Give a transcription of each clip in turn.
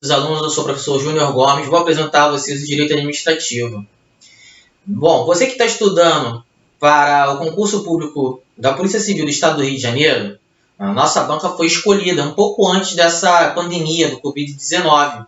Os alunos, eu sou o professor Júnior Gomes, vou apresentar a vocês o Direito Administrativo. Bom, você que está estudando para o concurso público da Polícia Civil do Estado do Rio de Janeiro, a nossa banca foi escolhida um pouco antes dessa pandemia do Covid-19.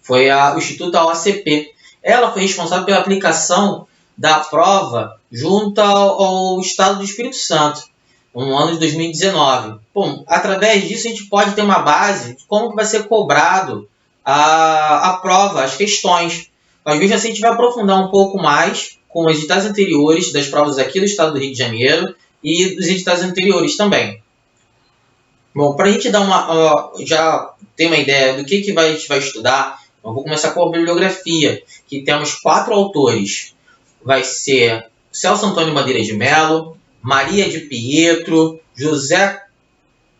Foi o Instituto OACP. Ela foi responsável pela aplicação da prova junto ao Estado do Espírito Santo, no ano de 2019. Bom, através disso a gente pode ter uma base de como vai ser cobrado a prova, as questões. Às vezes assim, a gente vai aprofundar um pouco mais com os editais anteriores das provas aqui do Estado do Rio de Janeiro e dos editais anteriores também. Bom, para a gente dar já ter uma ideia do que a gente vai estudar, eu vou começar com a bibliografia, que temos 4 autores. Vai ser Celso Antônio Madeira de Mello, Maria de Pietro, José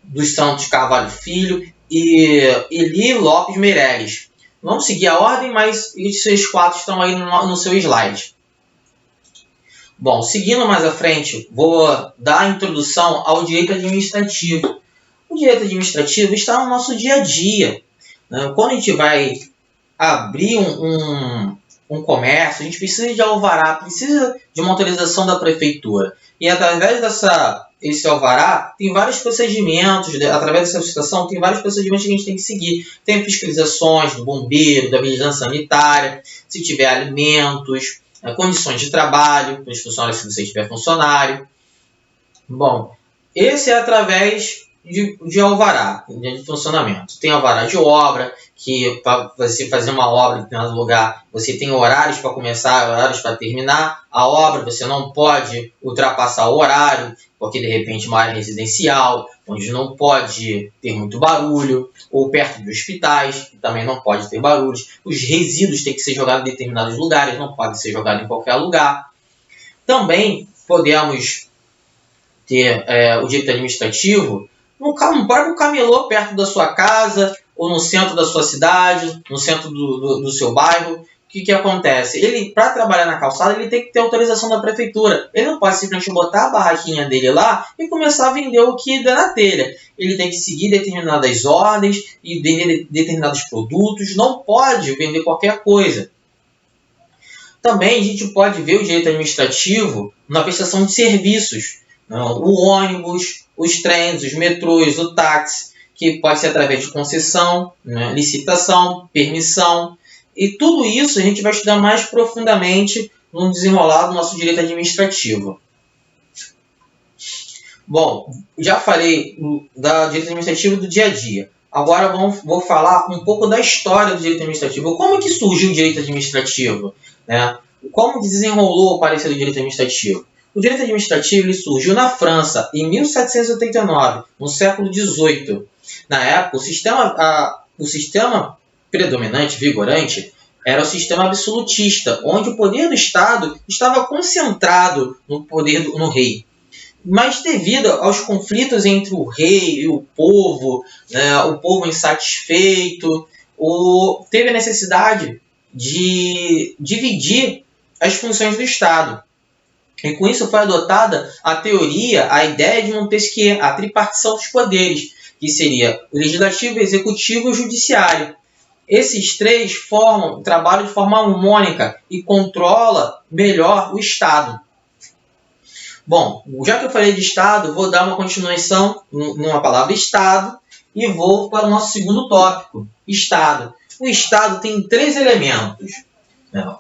dos Santos Carvalho Filho e Eli Lopes Meireles. Vamos seguir a ordem, mas esses 4 estão aí no seu slide. Bom, seguindo mais à frente, vou dar a introdução ao direito administrativo. O direito administrativo está no nosso dia a dia. Quando a gente vai abrir um comércio, a gente precisa de alvará, precisa de uma autorização da prefeitura. E através desse alvará, tem vários procedimentos, através dessa situação, tem vários procedimentos que a gente tem que seguir. Tem fiscalizações do bombeiro, da vigilância sanitária, se tiver alimentos, condições de trabalho, para os funcionários se você tiver funcionário. Bom, esse é através de alvará, de funcionamento. Tem alvará de obra, que para você fazer uma obra em determinado lugar, você tem horários para começar, horários para terminar a obra, você não pode ultrapassar o horário, porque de repente uma área residencial, onde não pode ter muito barulho, ou perto de hospitais, que também não pode ter barulhos. Os resíduos têm que ser jogados em determinados lugares, não podem ser jogados em qualquer lugar. Também podemos ter o direito administrativo no próprio camelô perto da sua casa, ou no centro da sua cidade, no centro do seu bairro. O que acontece? Ele, para trabalhar na calçada, ele tem que ter autorização da prefeitura. Ele não pode simplesmente botar a barraquinha dele lá e começar a vender o que der na telha. Ele tem que seguir determinadas ordens e vender determinados produtos. Não pode vender qualquer coisa. Também a gente pode ver o direito administrativo na prestação de serviços. O ônibus, os trens, os metrôs, o táxi, que pode ser através de concessão, licitação, permissão. E tudo isso a gente vai estudar mais profundamente no desenrolar do nosso direito administrativo. Bom, já falei do direito administrativo do dia a dia. Agora vou falar um pouco da história do direito administrativo. Como que surgiu o direito administrativo? Como desenrolou o parecer do direito administrativo? O direito administrativo ele surgiu na França em 1789, no século XVIII. Na época, o sistema predominante, vigorante, era o sistema absolutista, onde o poder do Estado estava concentrado no rei. Mas devido aos conflitos entre o rei e o povo insatisfeito, teve a necessidade de dividir as funções do Estado. E com isso foi adotada a ideia de Montesquieu, a tripartição dos poderes, que seria o legislativo, o executivo e o judiciário. Esses 3 trabalham de forma harmônica e controlam melhor o Estado. Bom, já que eu falei de Estado, vou dar uma continuação numa palavra Estado e vou para o nosso segundo tópico, Estado. O Estado tem 3 elementos: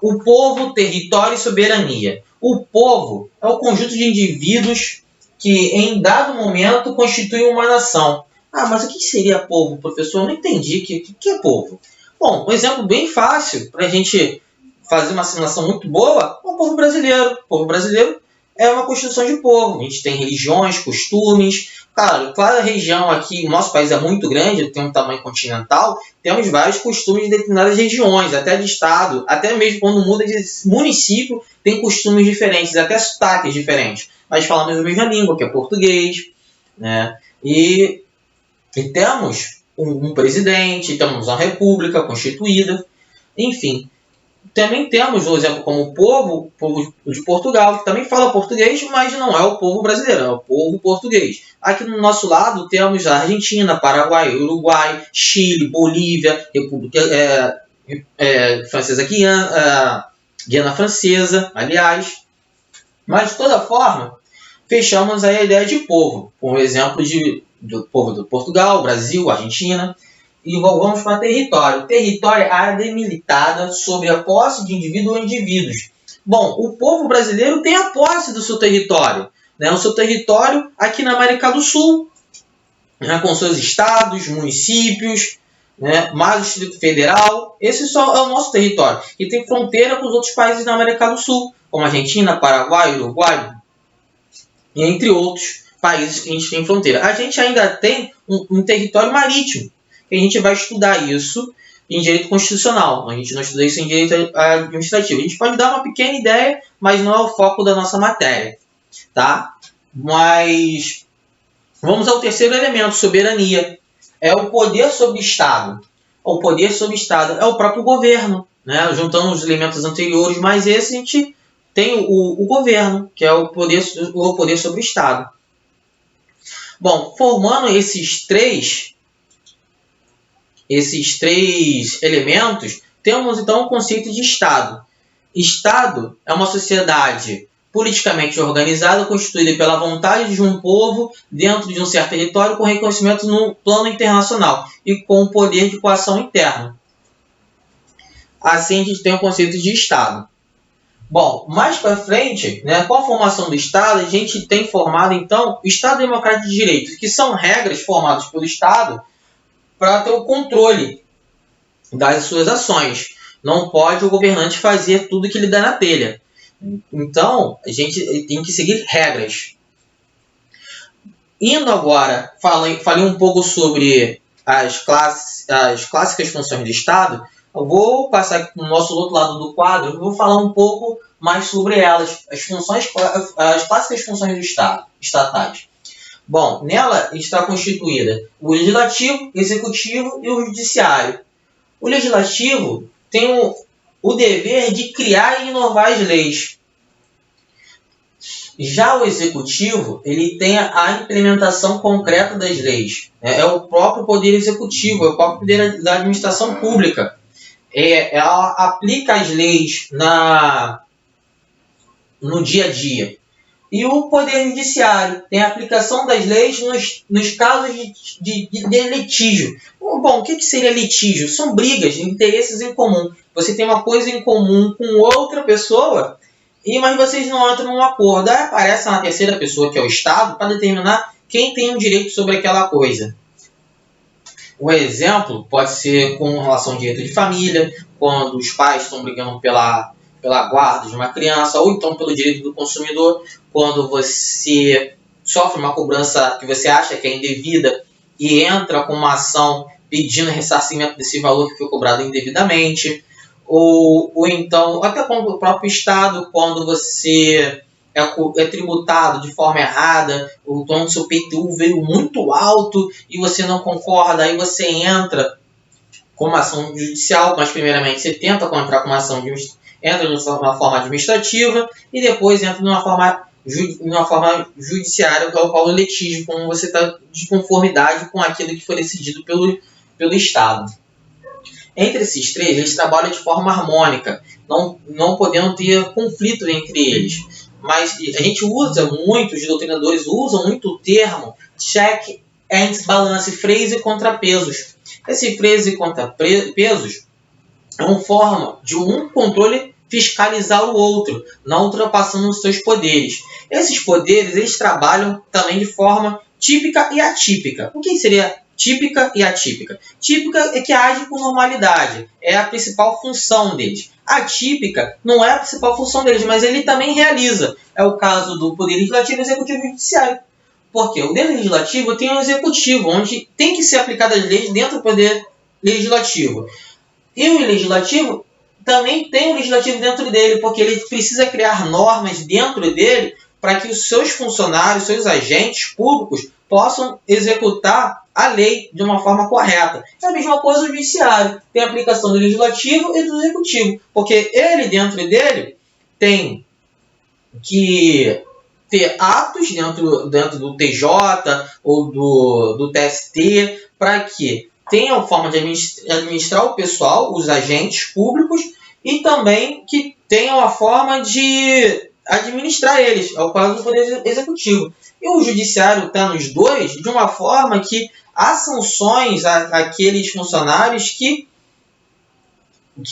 o povo, território e soberania. O povo é o conjunto de indivíduos que, em dado momento, constituem uma nação. Mas o que seria povo, professor? Eu não entendi. O que é povo? Bom, um exemplo bem fácil para a gente fazer uma assimilação muito boa é o povo brasileiro. O povo brasileiro é uma constituição de povo. A gente tem religiões, costumes. Claro, cada região aqui, o nosso país é muito grande, tem um tamanho continental, temos vários costumes de determinadas regiões, até de estado, até mesmo quando muda de município, tem costumes diferentes, até sotaques diferentes. Mas falamos a mesma língua, que é português, E temos um presidente, temos uma república constituída, enfim. também temos, por exemplo, como o povo de Portugal, que também fala português, mas não é o povo brasileiro, é o povo português. Aqui no nosso lado temos a Argentina, Paraguai, Uruguai, Chile, Bolívia, República Francesa Guiana Francesa, aliás. Mas, de toda forma, fechamos aí a ideia de povo, com o exemplo do povo de Portugal, Brasil, Argentina. E vamos para território. Território é área delimitada sobre a posse de indivíduo ou indivíduos. Bom, o povo brasileiro tem a posse do seu território. O seu território aqui na América do Sul, com seus estados, municípios, mais o Distrito Federal. Esse só é o nosso território. E tem fronteira com os outros países da América do Sul, como Argentina, Paraguai, Uruguai, entre outros países que a gente tem fronteira. A gente ainda tem um território marítimo. A gente vai estudar isso em direito constitucional. A gente não estuda isso em direito administrativo. A gente pode dar uma pequena ideia, mas não é o foco da nossa matéria. Tá? Mas vamos ao terceiro elemento, soberania. É o poder sobre o Estado. O poder sobre o Estado é o próprio governo. Juntando os elementos anteriores, mas esse a gente tem o governo, que é o poder sobre o Estado. Bom, formando esses três elementos, temos então o conceito de Estado. Estado é uma sociedade politicamente organizada, constituída pela vontade de um povo dentro de um certo território, com reconhecimento no plano internacional e com o poder de coação interno. Assim a gente tem o conceito de Estado. Bom, mais para frente, com a formação do Estado, a gente tem formado então o Estado Democrático de Direito, que são regras formadas pelo Estado para ter o controle das suas ações. Não pode o governante fazer tudo que lhe dá na telha. Então, a gente tem que seguir regras. Indo agora, falei um pouco sobre as clássicas funções do Estado. Eu vou passar aqui para o nosso outro lado do quadro e vou falar um pouco mais sobre elas, as clássicas funções do Estado, estatais. Bom, nela está constituída o Legislativo, Executivo e o Judiciário. O Legislativo tem o dever de criar e inovar as leis. Já o Executivo, ele tem a implementação concreta das leis. É o próprio Poder Executivo, é o próprio Poder da Administração Pública. Ela aplica as leis no dia a dia. E o Poder Judiciário tem a aplicação das leis nos casos de litígio. Bom, o que seria litígio? São brigas, interesses em comum. Você tem uma coisa em comum com outra pessoa, mas vocês não entram num acordo. Aí aparece uma terceira pessoa, que é o Estado, para determinar quem tem o direito sobre aquela coisa. O exemplo pode ser com relação ao direito de família, quando os pais estão brigando pela guarda de uma criança, ou então pelo direito do consumidor, quando você sofre uma cobrança que você acha que é indevida e entra com uma ação pedindo ressarcimento desse valor que foi cobrado indevidamente, ou então até com o próprio Estado, quando você é tributado de forma errada, o tom do seu PTU veio muito alto e você não concorda, aí você entra com uma ação judicial, mas primeiramente você tenta entrar com uma ação entra numa forma administrativa e depois entra numa forma judiciária, que é o qual o litígio, como você está de conformidade com aquilo que foi decidido pelo Estado. Entre esses três, eles trabalham de forma harmônica, não podendo ter conflito entre eles. Mas a gente usa muito, os doutrinadores usam muito o termo check and balance, freios e contrapesos. Esse freios e contrapesos é uma forma de um controle fiscalizar o outro, não ultrapassando os seus poderes. Esses poderes eles trabalham também de forma típica e atípica. O que seria típica e atípica? Típica é que age com normalidade, é a principal função deles. Atípica não é a principal função deles, mas ele também realiza. É o caso do Poder Legislativo, Executivo e Judiciário. Porque o Poder Legislativo tem o Executivo, onde tem que ser aplicadas as leis dentro do Poder Legislativo. E o Legislativo também tem o Legislativo dentro dele, porque ele precisa criar normas dentro dele para que os seus funcionários, seus agentes públicos possam executar a lei de uma forma correta. É a mesma coisa o judiciário. Tem a aplicação do legislativo e do executivo. Porque ele, dentro dele, tem que ter atos dentro do TJ ou do TST para que tenham forma de administrar o pessoal, os agentes públicos, e também que tenham a forma de administrar eles, ao caso do Poder Executivo. E o Judiciário está nos dois de uma forma que há sanções àqueles funcionários que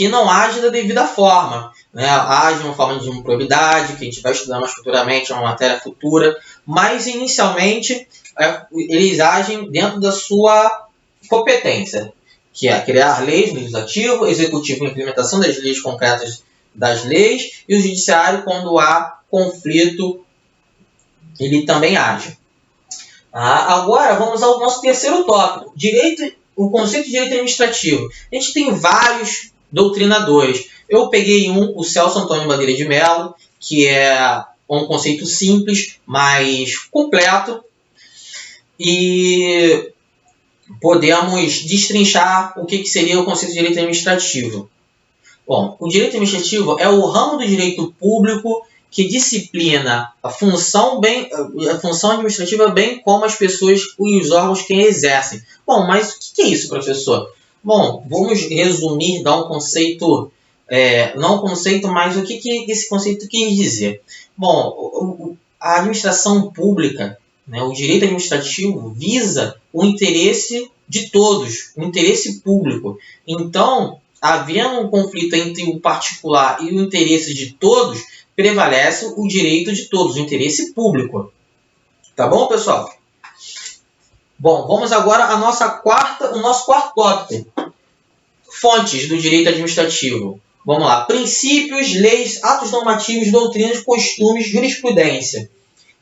não agem da devida forma, né? Agem de uma forma de improbidade, que a gente vai estudar mais futuramente, é uma matéria futura, mas inicialmente eles agem dentro da sua competência, que é criar leis, legislativo, executivo, implementação das leis concretas das leis, e o judiciário, quando há conflito, ele também age. Agora vamos ao nosso terceiro tópico, o conceito de direito administrativo. A gente tem vários doutrinadores. Eu peguei o Celso Antônio Bandeira de Mello, que é um conceito simples, mas completo, e podemos destrinchar o que seria o conceito de direito administrativo. Bom, o direito administrativo é o ramo do direito público que disciplina a função administrativa, bem como as pessoas e os órgãos que a exercem. Bom, mas o que é isso, professor? Bom, vamos resumir, dar um conceito, não um conceito, mas o que esse conceito quis dizer. Bom, a administração pública, né, o direito administrativo visa o interesse de todos, o interesse público. Então, havendo um conflito entre o particular e o interesse de todos, prevalece o direito de todos, o interesse público. Tá bom, pessoal? Bom, vamos agora ao nosso quarto tópico. Fontes do direito administrativo. Vamos lá. Princípios, leis, atos normativos, doutrinas, costumes, jurisprudência.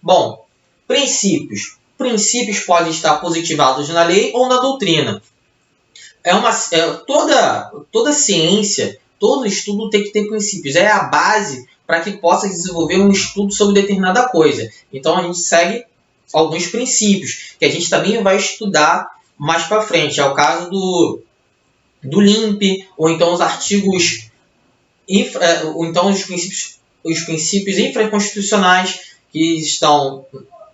Bom, princípios. Princípios podem estar positivados na lei ou na doutrina. Toda ciência, todo estudo tem que ter princípios. É a base para que possa desenvolver um estudo sobre determinada coisa. Então, a gente segue alguns princípios, que a gente também vai estudar mais para frente. É o caso do LIMP, ou então os artigos, ou então os princípios infraconstitucionais, que estão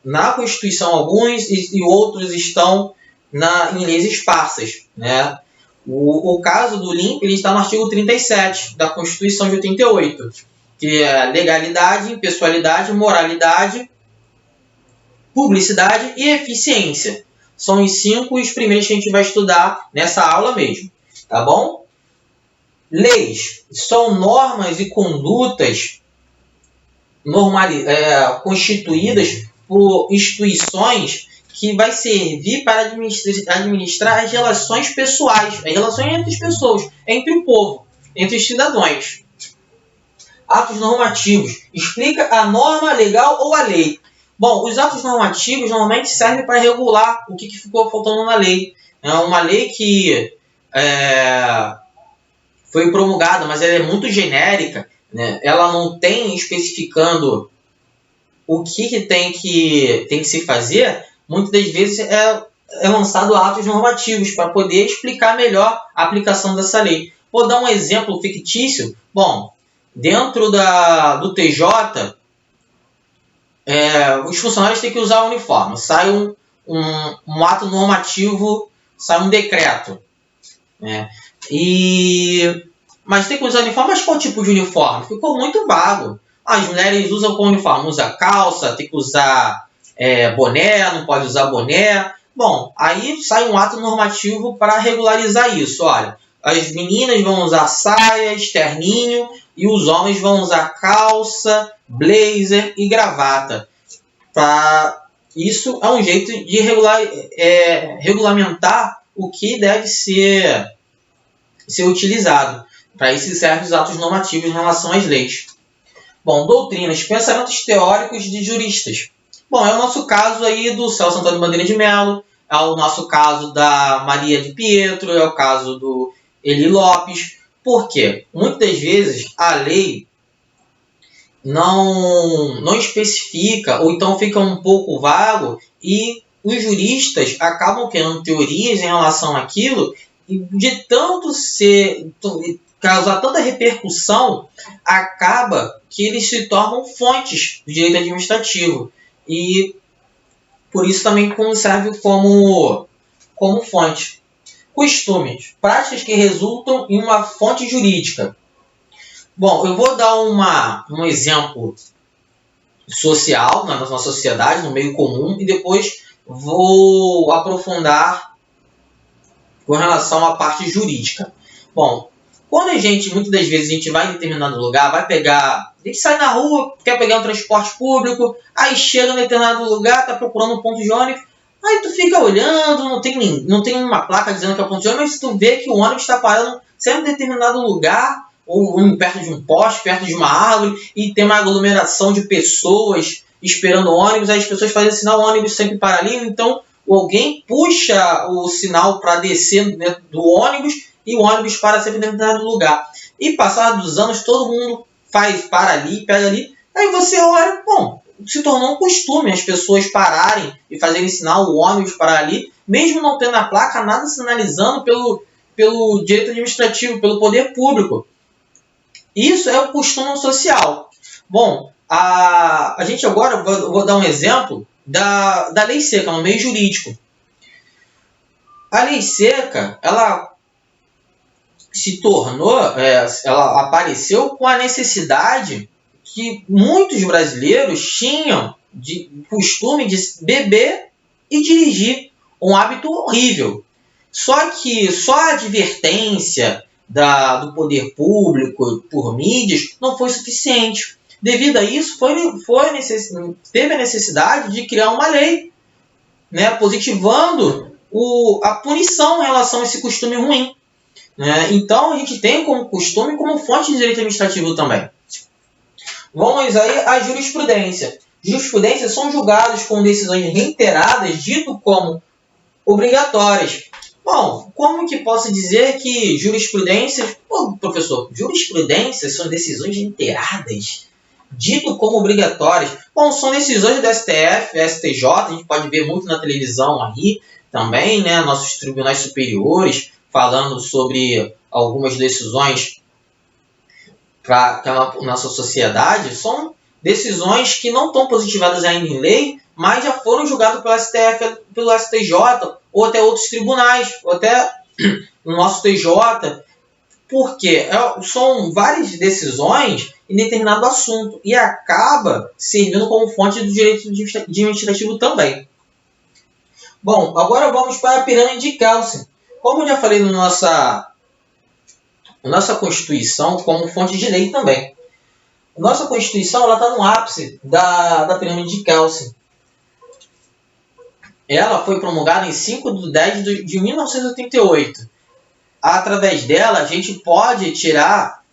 na Constituição alguns, e outros estão em leis esparsas, né? O caso do LIMP ele está no artigo 37 da Constituição de 88, que é legalidade, impessoalidade, moralidade, publicidade e eficiência. São os 5 os primeiros que a gente vai estudar nessa aula mesmo. Tá bom? Leis são normas e condutas constituídas por instituições que vai servir para administrar as relações pessoais, as relações entre as pessoas, entre o povo, entre os cidadãos. Atos normativos. Explica a norma legal ou a lei. Bom, os atos normativos normalmente servem para regular o que ficou faltando na lei. É uma lei que foi promulgada, mas ela é muito genérica, né? Ela não tem especificando o que tem que se fazer. Muitas das vezes é lançado atos normativos para poder explicar melhor a aplicação dessa lei. Vou dar um exemplo fictício. Bom, dentro do TJ, os funcionários têm que usar o uniforme. Sai um ato normativo, sai um decreto, né? Mas tem que usar uniforme. Mas qual tipo de uniforme? Ficou muito vago. As mulheres usam com uniforme, usa calça, tem que usar boné, não pode usar boné. Bom, aí sai um ato normativo para regularizar isso. Olha, as meninas vão usar saias, terninho, e os homens vão usar calça, blazer e gravata. Isso é um jeito de regulamentar o que deve ser utilizado. Para isso servem os atos normativos em relação às leis. Bom, doutrinas, pensamentos teóricos de juristas. Bom, é o nosso caso aí do Celso Antônio Bandeira de Mello, é o nosso caso da Maria de Pietro, é o caso do Eli Lopes. Por quê? Muitas vezes a lei não especifica, ou então fica um pouco vago, e os juristas acabam criando teorias em relação àquilo, e de tanto causar tanta repercussão, acaba que eles se tornam fontes do direito administrativo. E por isso também serve como fonte. Costumes, práticas que resultam em uma fonte jurídica. Bom, eu vou dar um exemplo social na nossa sociedade, no meio comum, e depois vou aprofundar com relação à parte jurídica. Bom, quando muitas das vezes a gente vai em determinado lugar, a gente sai na rua, quer pegar um transporte público, aí chega em determinado lugar, tá procurando um ponto de ônibus, aí tu fica olhando, não tem uma placa dizendo que é ponto de ônibus, mas tu vê que o ônibus está parando sempre em determinado lugar, ou perto de um poste, perto de uma árvore, e tem uma aglomeração de pessoas esperando o ônibus, aí as pessoas fazem sinal, o ônibus sempre para ali, então alguém puxa o sinal para descer dentro do ônibus, e o ônibus para sempre em determinado lugar. E passados dos anos, todo mundo para ali, pega ali, aí você olha, bom, se tornou um costume as pessoas pararem e fazerem sinal, o ônibus parar ali, mesmo não tendo a placa, nada sinalizando pelo direito administrativo, pelo poder público. Isso é o costume social. Bom, a gente agora, vou dar um exemplo da lei seca, no meio jurídico. A lei seca, ela ela apareceu com a necessidade que muitos brasileiros tinham de costume de beber e dirigir, um hábito horrível. Só que só a advertência do poder público por mídias não foi suficiente. Devido a isso, teve a necessidade de criar uma lei, né, positivando a punição em relação a esse costume ruim. Então, a gente tem como costume como fonte de direito administrativo também. Vamos aí à jurisprudência. Jurisprudências são julgados com decisões reiteradas, dito como obrigatórias. Bom, como que posso dizer que jurisprudências... professor, jurisprudências são decisões reiteradas, dito como obrigatórias. Bom, são decisões do STF, STJ, a gente pode ver muito na televisão aí também, né? Nossos tribunais superiores falando sobre algumas decisões para a nossa sociedade. São decisões que não estão positivadas ainda em lei, mas já foram julgadas pelo STF, pelo STJ, ou até outros tribunais, ou até no nosso TJ, porque são várias decisões em determinado assunto e acaba servindo como fonte do direito administrativo também. Bom, agora vamos para a pirâmide de Kelsen. Como eu já falei na nossa Constituição, como fonte de lei também. Nossa Constituição está no ápice da pirâmide de Kelsen. Ela foi promulgada em 5/10 de 1988. Através dela, a gente pode tirar,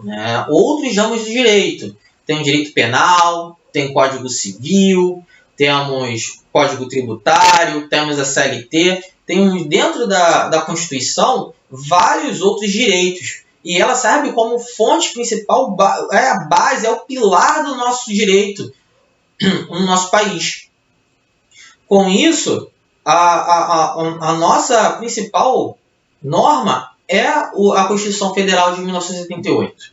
né, outros ramos do direito. Tem o direito penal, tem Código Civil, temos Código Tributário, temos a CLT. Temos dentro da Constituição vários outros direitos. E ela serve como fonte principal, é a base, é o pilar do nosso direito no nosso país. Com isso, a nossa principal norma é a Constituição Federal de 1988.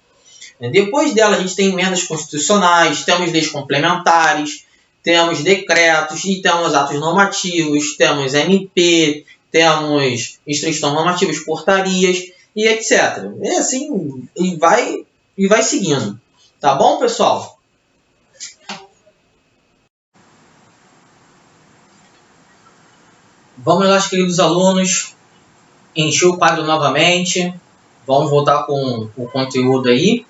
Depois dela, a gente tem emendas constitucionais, temos leis complementares, temos decretos e temos atos normativos, temos MP, temos instruções normativas, portarias e etc. E assim, e vai seguindo. Tá bom, pessoal? Vamos lá, queridos alunos, encher o quadro novamente. Vamos voltar com o conteúdo aí.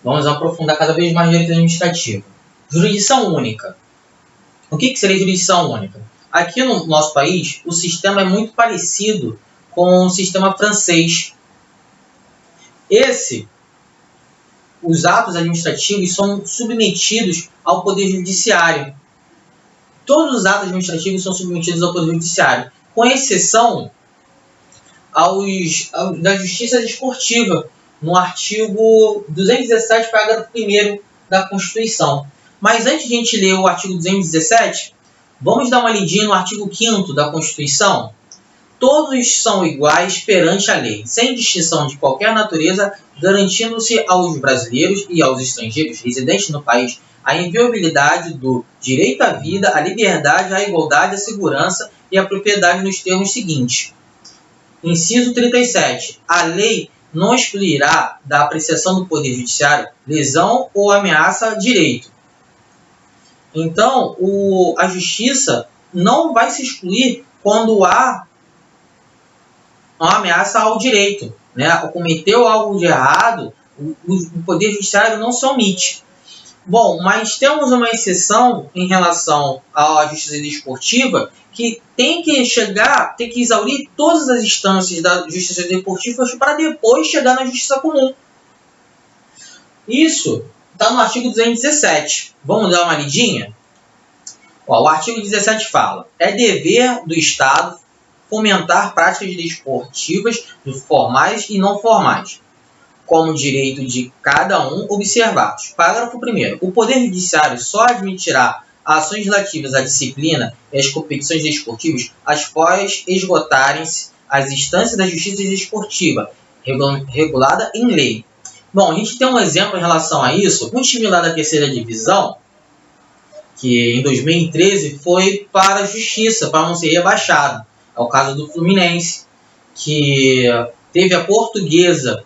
Vamos aprofundar cada vez mais direito administrativo. Jurisdição única. O que seria jurisdição única? Aqui no nosso país, o sistema é muito parecido com o sistema francês. Os atos administrativos são submetidos ao Poder Judiciário. Todos os atos administrativos são submetidos ao Poder Judiciário, com exceção da Justiça Desportiva, no artigo 217, parágrafo 1º da Constituição. Mas antes de a gente ler o artigo 217, Vamos dar uma lidinha no artigo 5º da Constituição? Todos são iguais perante a lei, sem distinção de qualquer natureza, garantindo-se aos brasileiros e aos estrangeiros residentes no país a inviolabilidade do direito à vida, à liberdade, à igualdade, à segurança e à propriedade nos termos seguintes. Inciso 37. A lei não excluirá da apreciação do Poder Judiciário lesão ou ameaça a direito. Então, a Justiça não vai se excluir quando há uma ameaça ao direito, né? Ou cometeu algo de errado, o Poder Judiciário não se omite. Bom, mas temos uma exceção em relação à Justiça Desportiva, que tem que exaurir todas as instâncias da Justiça Desportiva para depois chegar na Justiça Comum. Isso está no artigo 217. Vamos dar uma lidinha? O artigo 17 fala: é dever do Estado fomentar práticas desportivas formais e não formais, como direito de cada um observados. Parágrafo 1º. O Poder Judiciário só admitirá ações relativas à disciplina e às competições desportivas após esgotarem-se as instâncias da Justiça Desportiva, regulada em lei. Bom, a gente tem um exemplo em relação a isso. Um time lá da 3ª Divisão, que em 2013 foi para a Justiça, para não ser rebaixado. É o caso do Fluminense, que teve a Portuguesa,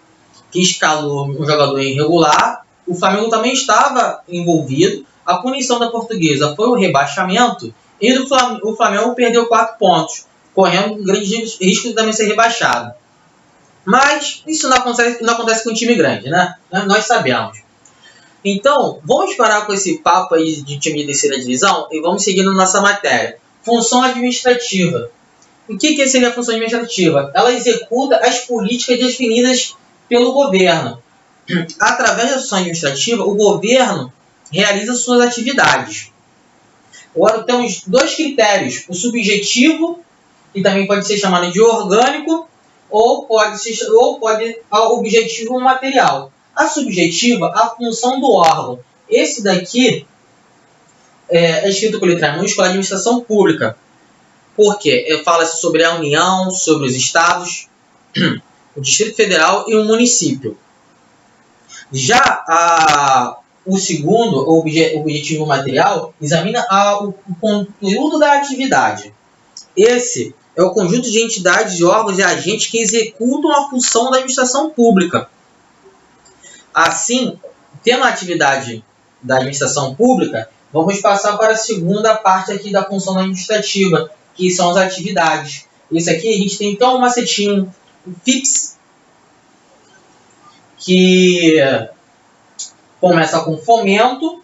que escalou um jogador irregular. O Flamengo também estava envolvido. A punição da Portuguesa foi o rebaixamento e o Flamengo perdeu 4 pontos, correndo um grande risco de também ser rebaixado. Mas isso não acontece com um time grande, né? Nós sabemos. Então, vamos parar com esse papo aí de time de 3ª divisão e vamos seguindo nossa matéria. Função administrativa. O que seria a função administrativa? Ela executa as políticas definidas pelo governo. Através da função administrativa, o governo realiza suas atividades. Agora temos 2 critérios: o subjetivo, que também pode ser chamado de orgânico, ou pode o objetivo material. A subjetiva, a função do órgão. Esse daqui é escrito com letra minúscula, administração pública. Por quê? Fala-se sobre a União, sobre os estados, o Distrito Federal e o município. Já o segundo, o objetivo material, examina o conteúdo da atividade. Esse é o conjunto de entidades, órgãos e agentes que executam a função da administração pública. Assim, tendo a atividade da administração pública, vamos passar para a segunda parte aqui da função administrativa, que são as atividades. Isso aqui a gente tem então um macetinho, um FIPS, que começa com fomento,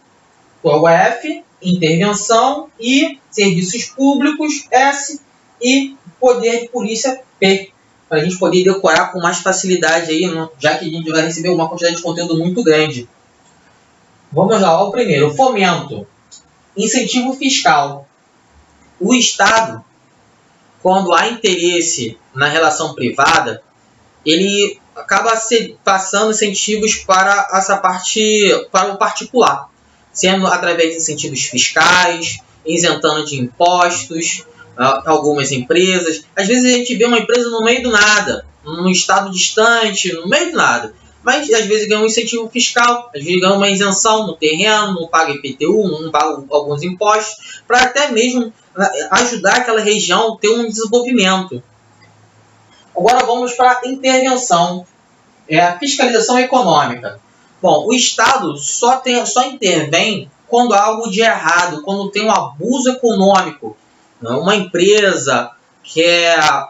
o F, intervenção, I, serviços públicos, S, e poder de polícia, P, para a gente poder decorar com mais facilidade aí, já que a gente vai receber uma quantidade de conteúdo muito grande. Vamos lá, o primeiro, fomento, incentivo fiscal. O Estado, quando há interesse na relação privada, ele acaba passando incentivos para essa parte, para o particular, sendo através de incentivos fiscais, isentando de impostos algumas empresas. Às vezes a gente vê uma empresa no meio do nada, num estado distante, no meio do nada, mas às vezes ganha um incentivo fiscal, às vezes ganha uma isenção no terreno, não paga IPTU, não paga alguns impostos, para até mesmo ajudar aquela região a ter um desenvolvimento. Agora vamos para a intervenção, a fiscalização econômica. Bom, o Estado só intervém quando há algo de errado, quando tem um abuso econômico. Uma empresa quer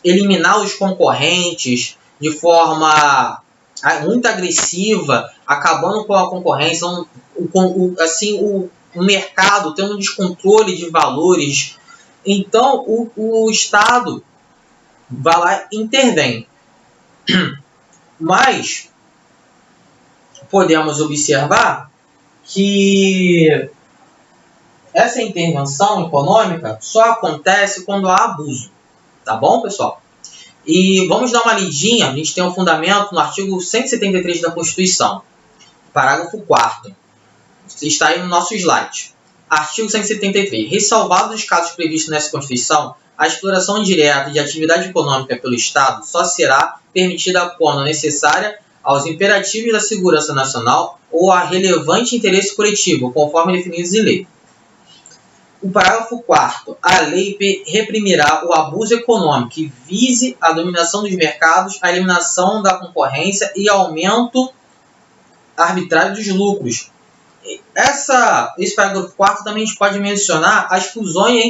eliminar os concorrentes de forma muito agressiva, acabando com a concorrência, o mercado tendo um descontrole de valores. Então, o Estado vai lá e intervém. Mas podemos observar que essa intervenção econômica só acontece quando há abuso. Tá bom, pessoal? E vamos dar uma lidinha. A gente tem um fundamento no artigo 173 da Constituição, parágrafo 4º. Está aí no nosso slide. Artigo 173. Ressalvados os casos previstos nessa Constituição, a exploração indireta de atividade econômica pelo Estado só será permitida quando necessária aos imperativos da segurança nacional ou a relevante interesse coletivo, conforme definidos em lei. O parágrafo 4º. A lei reprimirá o abuso econômico que vise a dominação dos mercados, a eliminação da concorrência e aumento arbitrário dos lucros. Esse parágrafo 4º também a gente pode mencionar as fusões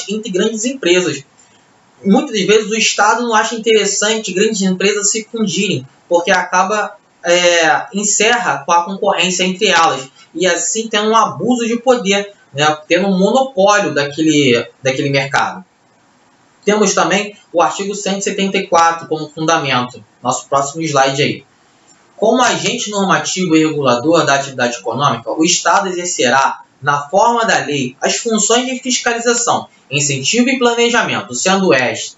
entre grandes empresas. Muitas vezes o Estado não acha interessante grandes empresas se fundirem, porque encerra com a concorrência entre elas, e assim tendo um abuso de poder, né, tendo um monopólio daquele mercado. Temos também o artigo 174 como fundamento, nosso próximo slide aí. Como agente normativo e regulador da atividade econômica, o Estado exercerá, na forma da lei, as funções de fiscalização, incentivo e planejamento, sendo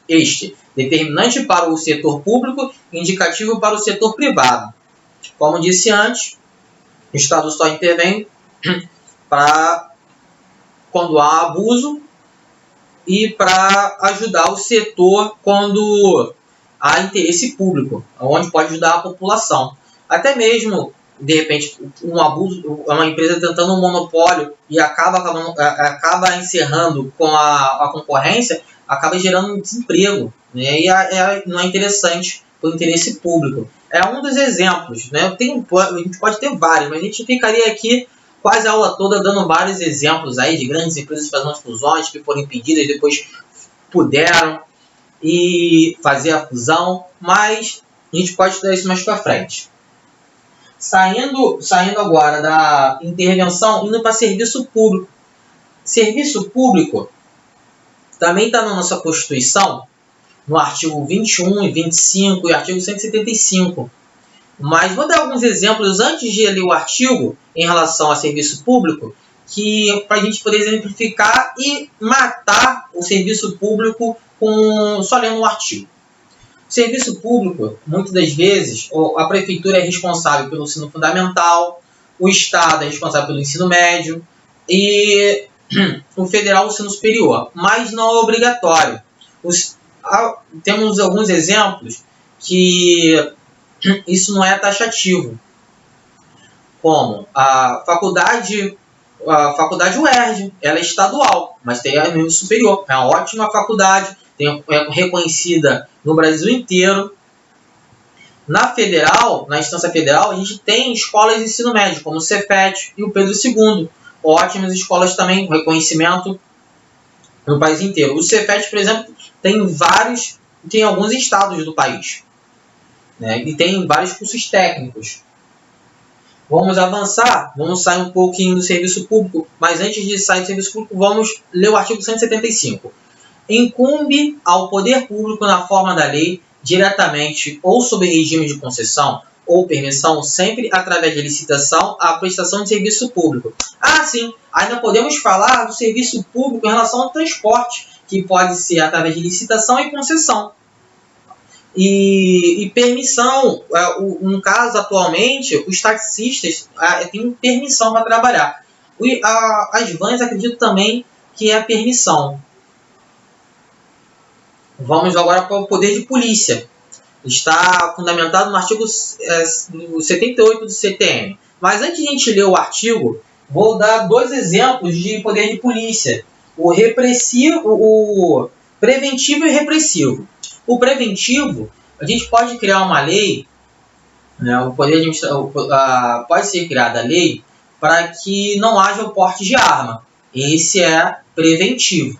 este determinante para o setor público e indicativo para o setor privado. Como disse antes, o Estado só intervém quando há abuso e para ajudar o setor quando há interesse público, onde pode ajudar a população. Até mesmo, de repente, um abuso, uma empresa tentando um monopólio e acaba encerrando com a concorrência, acaba gerando um desemprego, né? E não é interessante para o interesse público. É um dos exemplos, né? A gente pode ter vários, mas a gente ficaria aqui quase a aula toda dando vários exemplos aí de grandes empresas fazendo fusões que foram impedidas, depois puderam fazer a fusão, mas a gente pode estudar isso mais para frente. Saindo agora da intervenção, indo para serviço público. Serviço público também está na nossa Constituição, no artigo 21 e 25 e artigo 175. Mas vou dar alguns exemplos antes de ler o artigo em relação a serviço público, para a gente poder exemplificar e matar o serviço público só lendo o artigo. Serviço público, muitas das vezes, a prefeitura é responsável pelo ensino fundamental, o Estado é responsável pelo ensino médio e o federal o ensino superior, mas não é obrigatório. Temos alguns exemplos que isso não é taxativo, como a faculdade UERJ, ela é estadual, mas tem a nível superior, é uma ótima faculdade, é reconhecida no Brasil inteiro. Na instância federal, a gente tem escolas de ensino médio, como o Cefet e o Pedro II. Ótimas escolas também, reconhecimento no país inteiro. O Cefet, por exemplo, tem alguns estados do país, né? E tem vários cursos técnicos. Vamos avançar, vamos sair um pouquinho do serviço público, mas antes de sair do serviço público, vamos ler o artigo 175. Incumbe ao poder público, na forma da lei, diretamente ou sob regime de concessão ou permissão, sempre através de licitação, a prestação de serviço público. Sim, ainda podemos falar do serviço público em relação ao transporte, que pode ser através de licitação e concessão. E permissão, no caso, atualmente, os taxistas têm permissão para trabalhar. As vans, acredito também que é a permissão. Vamos agora para o poder de polícia. Está fundamentado no artigo 78 do CTM. Mas antes de a gente ler o artigo, vou dar dois exemplos de poder de polícia. O preventivo e repressivo. O preventivo, a gente pode criar uma lei, né, pode ser criada a lei para que não haja o porte de arma. Esse é preventivo.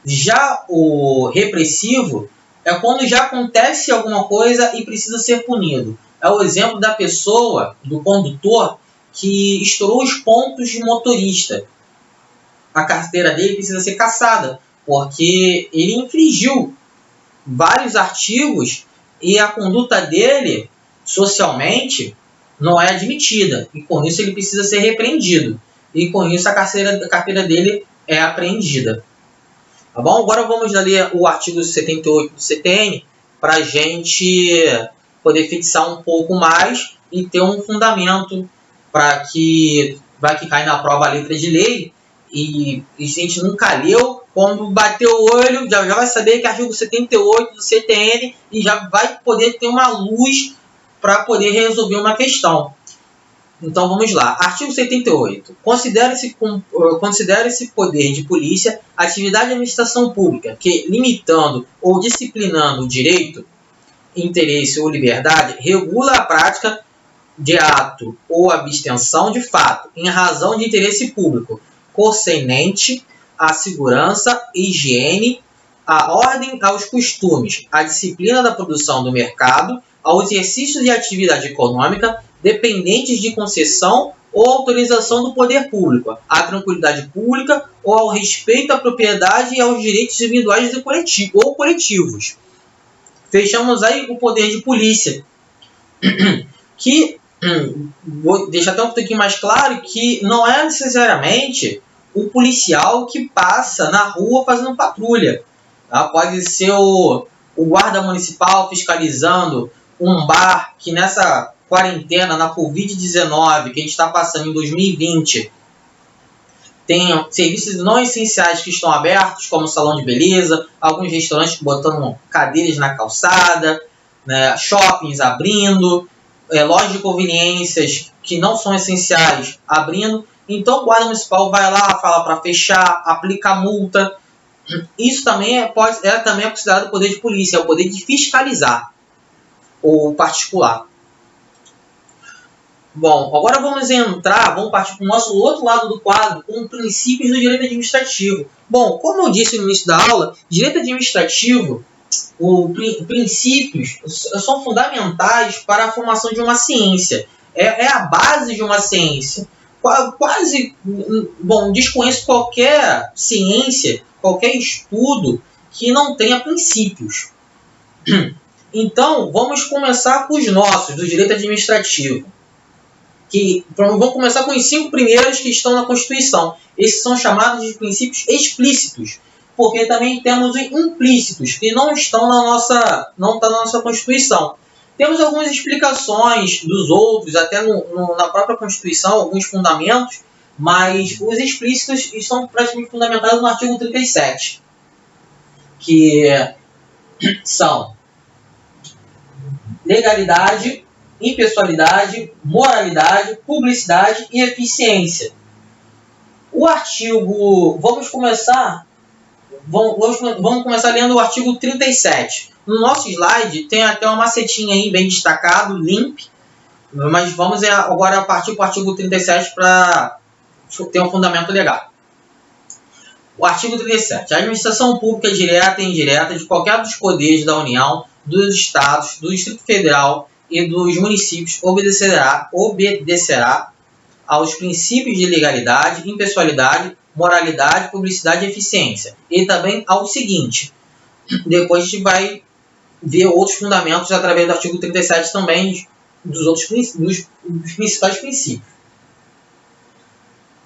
Já o repressivo é quando já acontece alguma coisa e precisa ser punido. É o exemplo da pessoa, do condutor, que estourou os pontos de motorista. A carteira dele precisa ser cassada, porque ele infringiu vários artigos e a conduta dele, socialmente, não é admitida. E com isso ele precisa ser repreendido. E com isso a carteira dele é apreendida. Tá bom? Agora vamos ler o artigo 78 do CTN para a gente poder fixar um pouco mais e ter um fundamento para que vai que cai na prova a letra de lei e a gente nunca leu, quando bater o olho, já vai saber que é artigo 78 do CTN e já vai poder ter uma luz para poder resolver uma questão. Então vamos lá. Artigo 78. Considera-se poder de polícia atividade de administração pública que, limitando ou disciplinando o direito, interesse ou liberdade, regula a prática de ato ou abstenção de fato, em razão de interesse público, concernente à segurança, higiene, à ordem, aos costumes, à disciplina da produção do mercado, ao exercício de atividade econômica, dependentes de concessão ou autorização do poder público, à tranquilidade pública ou ao respeito à propriedade e aos direitos individuais ou coletivos. Fechamos aí o poder de polícia, que vou deixar até um pouquinho mais claro que não é necessariamente o policial que passa na rua fazendo patrulha. Tá? Pode ser o guarda municipal fiscalizando um bar que nessa quarentena, na Covid-19, que a gente está passando em 2020, tem serviços não essenciais que estão abertos, como salão de beleza, alguns restaurantes botando cadeiras na calçada, né, shoppings abrindo, lojas de conveniências que não são essenciais abrindo. Então o guarda municipal vai lá, fala para fechar, aplica multa. Isso também também é considerado poder de polícia, é o poder de fiscalizar o particular. Bom, agora vamos partir para o nosso outro lado do quadro, com princípios do direito administrativo. Bom, como eu disse no início da aula, direito administrativo, princípios são fundamentais para a formação de uma ciência. É a base de uma ciência. Desconheço qualquer ciência, qualquer estudo que não tenha princípios. Então, vamos começar com os nossos, do direito administrativo. Vamos começar com os 5 primeiros que estão na Constituição. Esses são chamados de princípios explícitos, porque também temos os implícitos, que não estão na nossa Constituição. Temos algumas explicações dos outros, até na própria Constituição, alguns fundamentos, mas os explícitos estão praticamente fundamentados no artigo 37, que são legalidade, impessoalidade, moralidade, publicidade e eficiência. O artigo... Vamos começar lendo o artigo 37. No nosso slide tem até uma macetinha aí bem destacado, limp, mas vamos agora partir para o artigo 37 para ter um fundamento legal. O artigo 37. A administração pública direta e indireta de qualquer dos poderes da União, dos Estados, do Distrito Federal e dos municípios obedecerá aos princípios de legalidade, impessoalidade, moralidade, publicidade e eficiência. E também ao seguinte, depois a gente vai ver outros fundamentos através do artigo 37 também, dos principais princípios.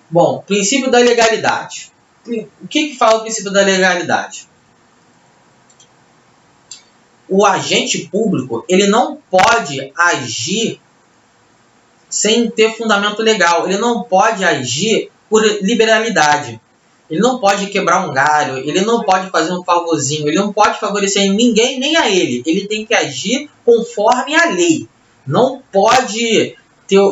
Bom, princípio da legalidade. O que fala o princípio da legalidade? O agente público ele não pode agir sem ter fundamento legal. Ele não pode agir por liberalidade. Ele não pode quebrar um galho. Ele não pode fazer um favorzinho. Ele não pode favorecer ninguém, nem a ele. Ele tem que agir conforme a lei. Não pode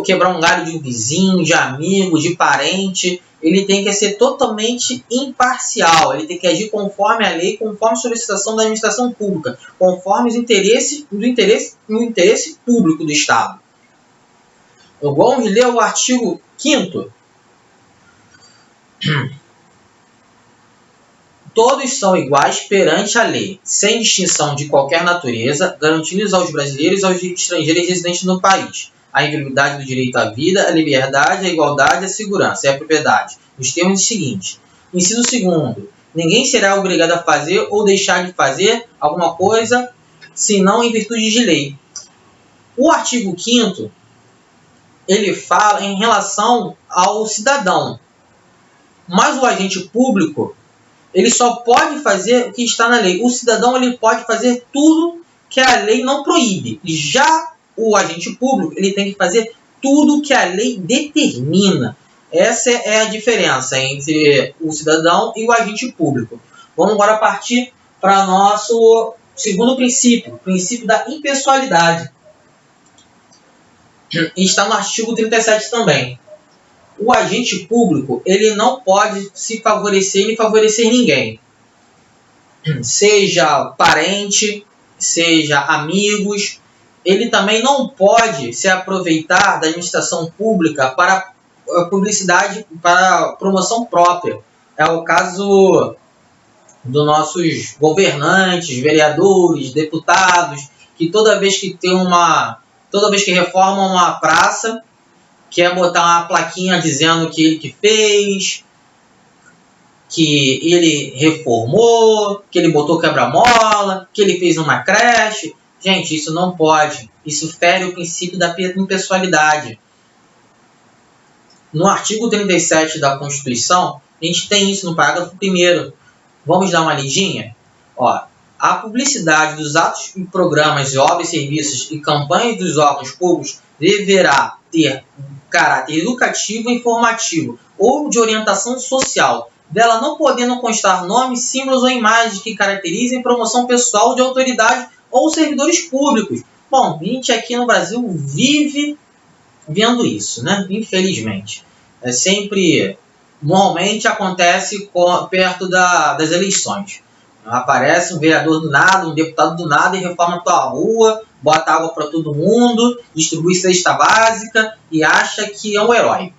quebrar um galho de um vizinho, de amigo, de parente. Ele tem que ser totalmente imparcial. Ele tem que agir conforme a lei, conforme a solicitação da administração pública, conforme o interesse público do Estado. Vamos ler o artigo 5º. Todos são iguais perante a lei, sem distinção de qualquer natureza, garantindo aos brasileiros e aos estrangeiros residentes no país a inviolabilidade do direito à vida, a liberdade, a igualdade, a segurança e a propriedade, nos termos seguintes. Inciso 2º. Ninguém será obrigado a fazer ou deixar de fazer alguma coisa, senão em virtude de lei. O artigo 5º, ele fala em relação ao cidadão. Mas o agente público, ele só pode fazer o que está na lei. O cidadão ele pode fazer tudo que a lei não proíbe. Já o agente público ele tem que fazer tudo que a lei determina. Essa é a diferença entre o cidadão e o agente público. Vamos agora partir para nosso segundo princípio, o princípio da impessoalidade. Está no artigo 37 também. O agente público, ele não pode se favorecer nem favorecer ninguém. Seja parente, seja amigos. Ele também não pode se aproveitar da administração pública para publicidade, para promoção própria. É o caso dos nossos governantes, vereadores, deputados, que toda vez que reformam uma praça, quer botar uma plaquinha dizendo que ele que fez, que ele reformou, que ele botou quebra-mola, que ele fez uma creche. Gente, isso não pode. Isso fere o princípio da impessoalidade. No artigo 37 da Constituição, a gente tem isso no parágrafo 1º. Vamos dar uma lidinha? A publicidade dos atos e programas, obras, serviços e campanhas dos órgãos públicos deverá ter caráter educativo e informativo ou de orientação social, dela não podendo constar nomes, símbolos ou imagens que caracterizem promoção pessoal de autoridade ou servidores públicos. Bom, a gente aqui no Brasil vive vendo isso, né? Infelizmente. Normalmente acontece perto das eleições. Aparece um vereador do nada, um deputado do nada e reforma a tua rua, bota água para todo mundo, distribui cesta básica e acha que é um herói.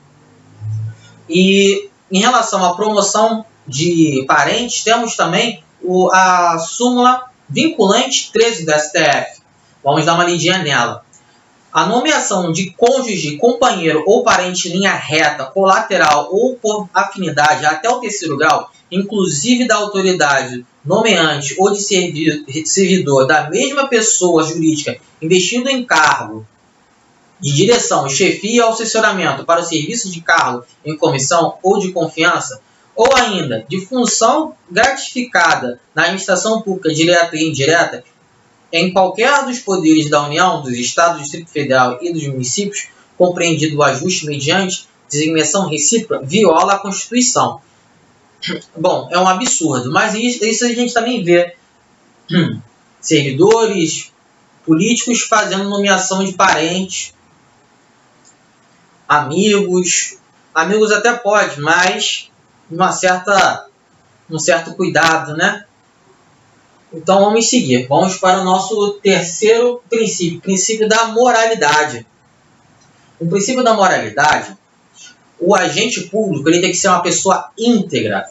E em relação à promoção de parentes, temos também a súmula vinculante 13 do STF. Vamos dar uma lidinha nela. A nomeação de cônjuge, companheiro ou parente em linha reta, colateral ou por afinidade até o 3º grau, inclusive da autoridade nomeante ou de servidor da mesma pessoa jurídica investindo em cargo de direção, chefia ou assessoramento para o serviço de cargo em comissão ou de confiança, ou ainda de função gratificada na administração pública direta e indireta, em qualquer dos poderes da União, dos Estados, do Distrito Federal e dos municípios, compreendido o ajuste mediante designação recíproca, viola a Constituição. Bom, é um absurdo, mas isso a gente também vê. Servidores políticos fazendo nomeação de parentes, amigos até pode, mas um certo cuidado, né? Então vamos seguir. Vamos para o nosso terceiro princípio, o princípio da moralidade. O princípio da moralidade, o agente público ele tem que ser uma pessoa íntegra,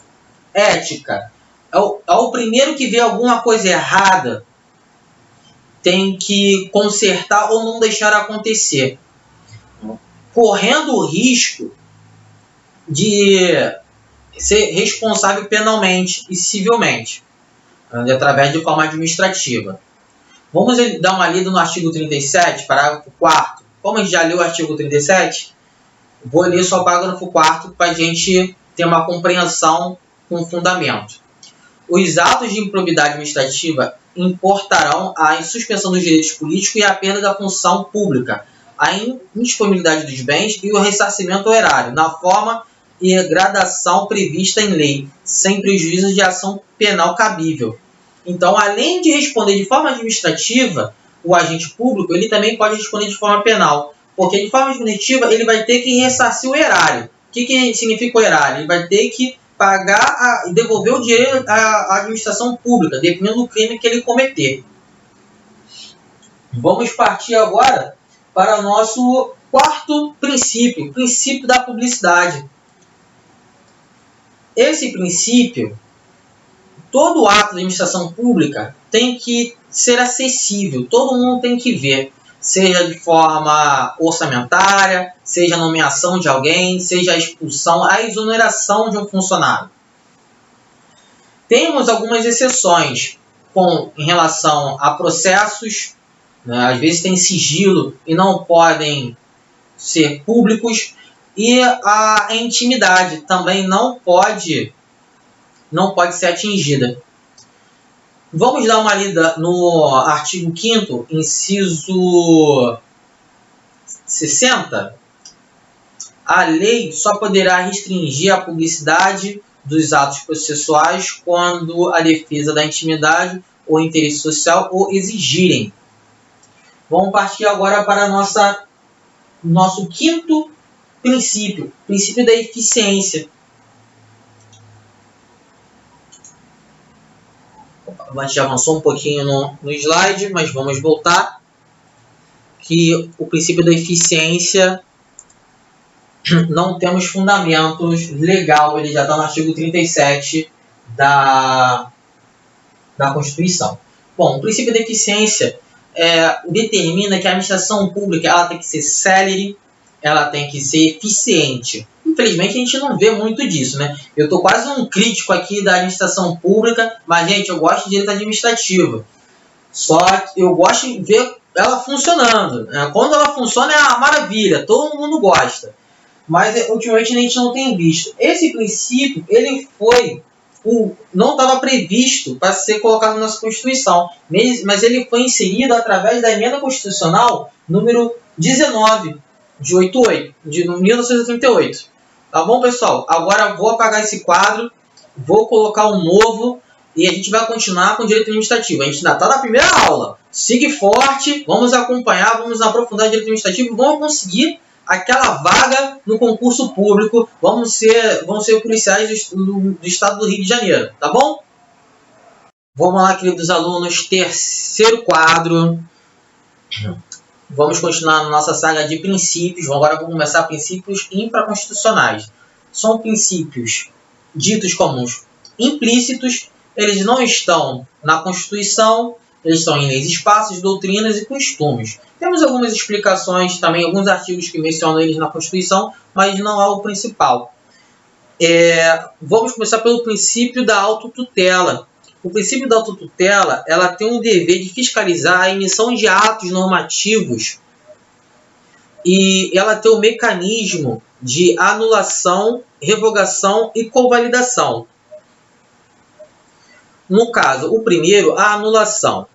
ética. É o primeiro que vê alguma coisa errada, tem que consertar ou não deixar acontecer, correndo o risco de ser responsável penalmente e civilmente, através de forma administrativa. Vamos dar uma lida no artigo 37, parágrafo 4º. Como a gente já leu o artigo 37, vou ler só o parágrafo 4º para a gente ter uma compreensão com fundamento. Os atos de improbidade administrativa importarão a suspensão dos direitos políticos e a perda da função pública, a indisponibilidade dos bens e o ressarcimento ao erário, na forma e gradação prevista em lei, sem prejuízo de ação penal cabível. Então, além de responder de forma administrativa, o agente público ele também pode responder de forma penal, porque de forma administrativa ele vai ter que ressarcir o erário. O que significa o erário? Ele vai ter que pagar e devolver o dinheiro à administração pública, dependendo do crime que ele cometer. Vamos partir agora para o nosso quarto princípio, o princípio da publicidade. Esse princípio, todo ato de administração pública tem que ser acessível, todo mundo tem que ver, seja de forma orçamentária, seja a nomeação de alguém, seja a expulsão, a exoneração de um funcionário. Temos algumas exceções em relação a processos, né, às vezes tem sigilo e não podem ser públicos, e a intimidade também não pode ser atingida. Vamos dar uma lida no artigo 5º, inciso 60. A lei só poderá restringir a publicidade dos atos processuais quando a defesa da intimidade ou interesse social o exigirem. Vamos partir agora para nosso quinto princípio, princípio da eficiência. A gente já avançou um pouquinho no slide, mas vamos voltar. Que o princípio da eficiência não temos fundamentos legal, ele já está no artigo 37 da Constituição. Bom, o princípio da eficiência determina que a administração pública ela tem que ser célere, ela tem que ser eficiente. Infelizmente, a gente não vê muito disso, né? Eu estou quase um crítico aqui da administração pública, mas, gente, eu gosto de direito administrativo. Só que eu gosto de ver ela funcionando. Quando ela funciona, é uma maravilha, todo mundo gosta. Mas, ultimamente, a gente não tem visto. Esse princípio, ele não estava previsto para ser colocado na nossa Constituição, mas ele foi inserido através da emenda constitucional número 19, de 1988. Tá bom, pessoal? Agora vou apagar esse quadro, vou colocar um novo e a gente vai continuar com o direito administrativo. A gente ainda está na primeira aula. Siga forte, vamos acompanhar, vamos aprofundar o direito administrativo, vamos conseguir aquela vaga no concurso público, vão ser policiais do estado do Rio de Janeiro, tá bom? Vamos lá, queridos alunos, terceiro quadro. Vamos continuar na nossa saga de princípios. Agora vamos começar princípios infraconstitucionais. São princípios ditos como implícitos, eles não estão na Constituição, eles estão em leis, espaços, doutrinas e costumes. Temos algumas explicações, também alguns artigos que mencionam eles na Constituição, mas não é o principal. Vamos começar pelo princípio da autotutela. O princípio da autotutela ela tem o dever de fiscalizar a emissão de atos normativos e ela tem o mecanismo de anulação, revogação e convalidação. No caso, o primeiro, a anulação.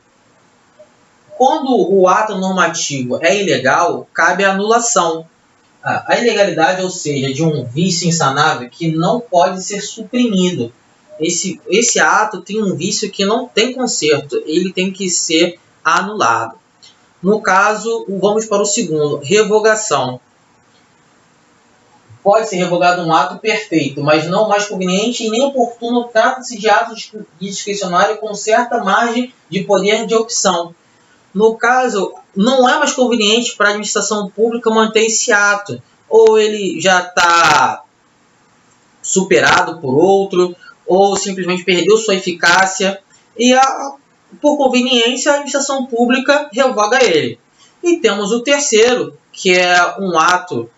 Quando o ato normativo é ilegal, cabe a anulação. A ilegalidade, ou seja, de um vício insanável que não pode ser suprimido. Esse ato tem um vício que não tem conserto, ele tem que ser anulado. No caso, vamos para o segundo, revogação. Pode ser revogado um ato perfeito, mas não mais conveniente e nem oportuno. Trata-se de atos discricionários com certa margem de poder de opção. No caso, não é mais conveniente para a administração pública manter esse ato, ou ele já está superado por outro, ou simplesmente perdeu sua eficácia, e por conveniência a administração pública revoga ele. E temos o terceiro, que é um ato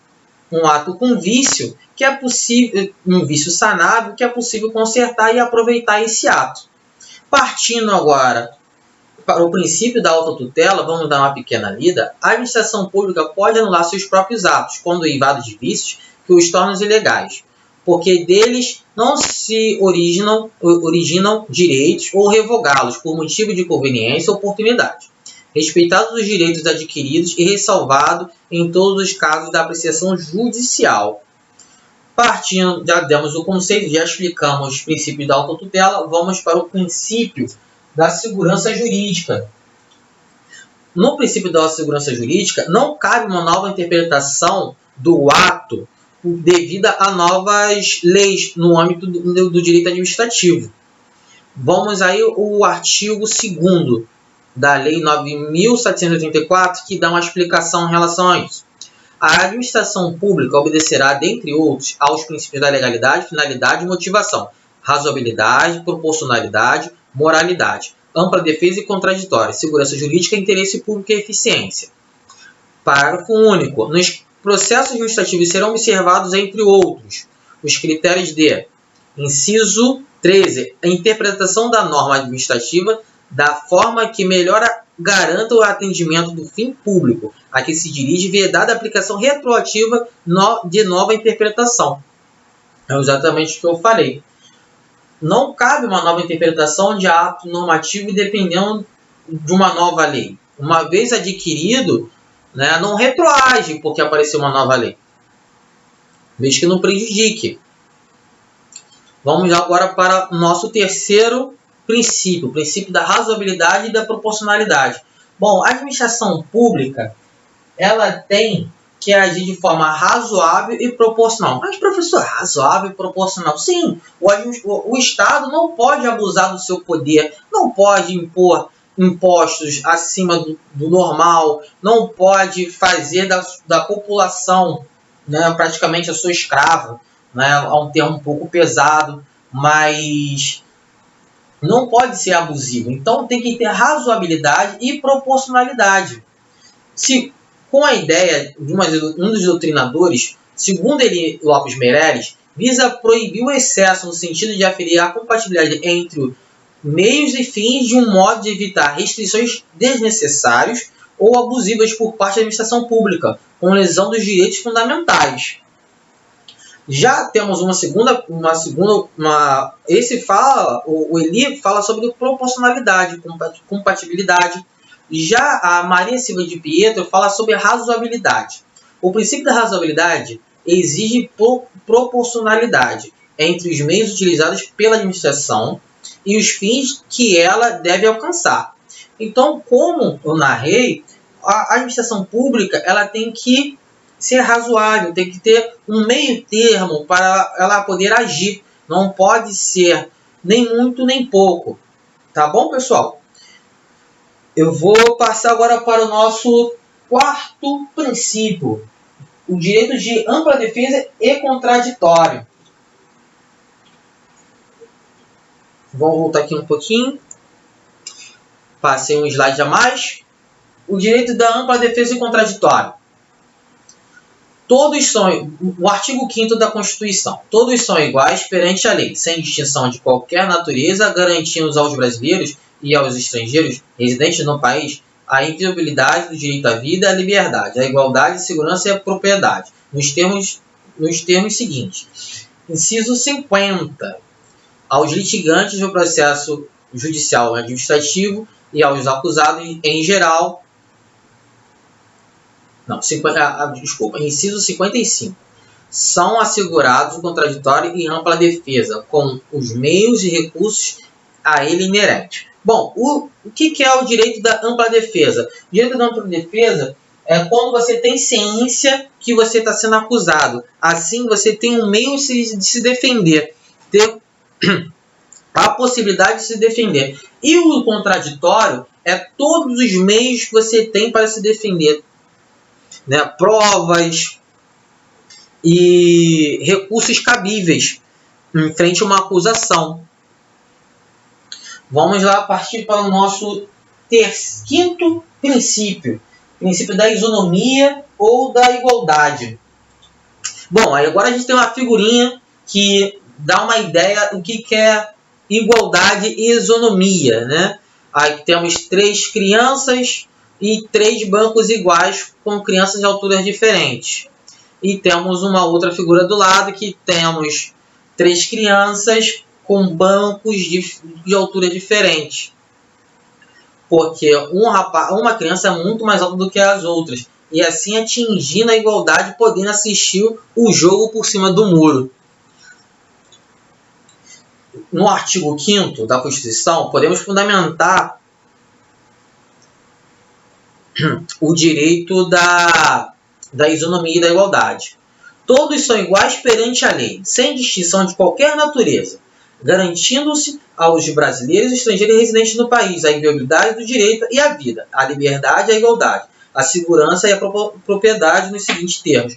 com vício, que é possível, um vício sanável, que é possível consertar e aproveitar esse ato. Partindo agora para o princípio da autotutela, vamos dar uma pequena lida. A administração pública pode anular seus próprios atos, quando derivados de vícios que os tornam ilegais, porque deles não se originam direitos ou revogá-los por motivo de conveniência ou oportunidade, respeitados os direitos adquiridos e ressalvado em todos os casos da apreciação judicial. Partindo, já demos o conceito, já explicamos os princípios da autotutela, vamos para o princípio da segurança jurídica. No princípio da segurança jurídica, não cabe uma nova interpretação do ato devido a novas leis no âmbito do direito administrativo. Vamos aí ao artigo 2º da Lei 9.784, que dá uma explicação em relação a isso. A administração pública obedecerá, dentre outros, aos princípios da legalidade, finalidade e motivação, razoabilidade, proporcionalidade, moralidade, ampla defesa e contraditória, segurança jurídica, interesse público e eficiência. Parágrafo único. Nos processos administrativos serão observados, entre outros, os critérios de inciso 13, a interpretação da norma administrativa da forma que melhor garanta o atendimento do fim público a que se dirige, vedada a aplicação retroativa de nova interpretação. É exatamente o que eu falei. Não cabe uma nova interpretação de ato normativo dependendo de uma nova lei. Uma vez adquirido, não retroage porque apareceu uma nova lei. desde que não prejudique. Vamos agora para o nosso terceiro princípio, o princípio da razoabilidade e da proporcionalidade. Bom, a administração pública, ela tem que agir de forma razoável e proporcional. Mas, professor, razoável e proporcional? Sim, o Estado não pode abusar do seu poder, não pode impor impostos acima do normal, não pode fazer da população, né, praticamente a sua escrava, né, é um termo um pouco pesado, mas não pode ser abusivo. Então tem que ter razoabilidade e proporcionalidade. Se com a ideia de um dos doutrinadores, segundo ele, Lopes Meireles, visa proibir o excesso no sentido de aferir a compatibilidade entre meios e fins de um modo de evitar restrições desnecessárias ou abusivas por parte da administração pública, com lesão dos direitos fundamentais. Já temos o Eli fala sobre proporcionalidade, compatibilidade. Já a Maria Silva de Pietro fala sobre razoabilidade. O princípio da razoabilidade exige proporcionalidade entre os meios utilizados pela administração e os fins que ela deve alcançar. Então, como eu narrei, a administração pública ela tem que ser razoável, tem que ter um meio termo para ela poder agir. Não pode ser nem muito nem pouco. Tá bom, pessoal? Eu vou passar agora para o nosso quarto princípio, o direito de ampla defesa e contraditório. Vamos voltar aqui um pouquinho. Passei um slide a mais. O direito da ampla defesa e contraditório. Todos são, o artigo 5º da Constituição, todos são iguais perante a lei, sem distinção de qualquer natureza, garantindo aos brasileiros e aos estrangeiros residentes no país a inviolabilidade do direito à vida, à liberdade, à igualdade, segurança e à propriedade, nos termos seguintes. Inciso 50. Aos litigantes do processo judicial administrativo e aos acusados em geral. Inciso 55. São assegurados o contraditório e ampla defesa, com os meios e recursos a ele inerentes. Bom, o que é o direito da ampla defesa? O direito da ampla defesa é quando você tem ciência que você está sendo acusado. Assim, você tem um meio de se defender, ter a possibilidade de se defender. E o contraditório é todos os meios que você tem para se defender. Né, provas e recursos cabíveis em frente a uma acusação. Vamos lá partir para o nosso quinto princípio, princípio da isonomia ou da igualdade. Bom, aí agora a gente tem uma figurinha que dá uma ideia do que é igualdade e isonomia, né? Aí temos 3 crianças e 3 bancos iguais com crianças de alturas diferentes. E temos uma outra figura do lado que temos 3 crianças com bancos de altura diferente. Porque uma criança é muito mais alta do que as outras. E assim atingindo a igualdade, podendo assistir o jogo por cima do muro. No artigo 5º da Constituição, podemos fundamentar o direito da isonomia e da igualdade. Todos são iguais perante a lei, sem distinção de qualquer natureza, garantindo-se aos brasileiros e estrangeiros residentes no país a inviolabilidade do direito e a vida, a liberdade e a igualdade, a segurança e a propriedade nos seguintes termos.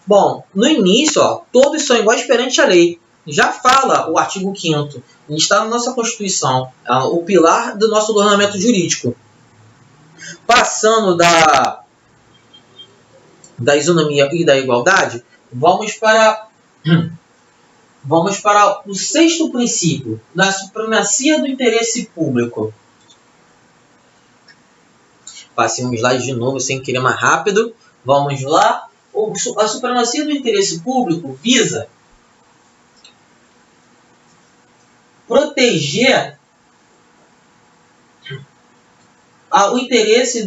Bom, no início, todos são iguais perante a lei. Já fala o artigo 5º, está na nossa Constituição, o pilar do nosso ordenamento jurídico. Passando da isonomia e da igualdade, vamos para o 6º princípio, da supremacia do interesse público. Passei um slide de novo sem querer mais rápido. Vamos lá. A supremacia do interesse público visa proteger o interesse